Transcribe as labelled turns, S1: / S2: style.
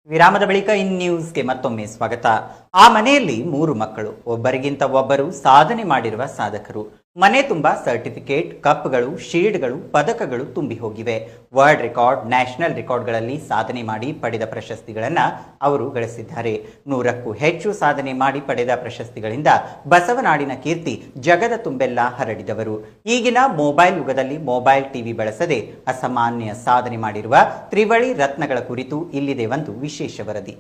S1: ವಿರಾಮದ ಬಳಿಕ ಇನ್ ನ್ಯೂಸ್ಗೆ ಮತ್ತೊಮ್ಮೆ ಸ್ವಾಗತ. ಆ ಮನೆಯಲ್ಲಿ 3 ಮಕ್ಕಳು, ಒಬ್ಬರಿಗಿಂತ ಒಬ್ಬರು ಸಾಧನೆ ಮಾಡಿರುವ ಸಾಧಕರು. ಮನೆ ತುಂಬಾ ಸರ್ಟಿಫಿಕೇಟ್, ಕಪ್ಗಳು, ಶೀಲ್ಡ್ಗಳು, ಪದಕಗಳು ತುಂಬಿ ಹೋಗಿವೆ. ವರ್ಲ್ಡ್ ರೆಕಾರ್ಡ್, ನ್ಯಾಷನಲ್ ರೆಕಾರ್ಡ್ಗಳಲ್ಲಿ ಸಾಧನೆ ಮಾಡಿ ಪಡೆದ ಪ್ರಶಸ್ತಿಗಳನ್ನ ಅವರು ಗಳಿಸಿದ್ದಾರೆ. 100ಕ್ಕೂ ಹೆಚ್ಚು ಸಾಧನೆ ಮಾಡಿ ಪಡೆದ ಪ್ರಶಸ್ತಿಗಳಿಂದ ಬಸವನಾಡಿನ ಕೀರ್ತಿ ಜಗದ ತುಂಬೆಲ್ಲ ಹರಡಿದವರು. ಈಗಿನ ಮೊಬೈಲ್ ಯುಗದಲ್ಲಿ ಮೊಬೈಲ್ ಟಿವಿ ಬಳಸದೆ ಅಸಾಮಾನ್ಯ ಸಾಧನೆ ಮಾಡಿರುವ ತ್ರಿವಳಿ ರತ್ನಗಳ ಕುರಿತು ಇಲ್ಲಿದೆ ಒಂದು ವಿಶೇಷ ವರದಿ.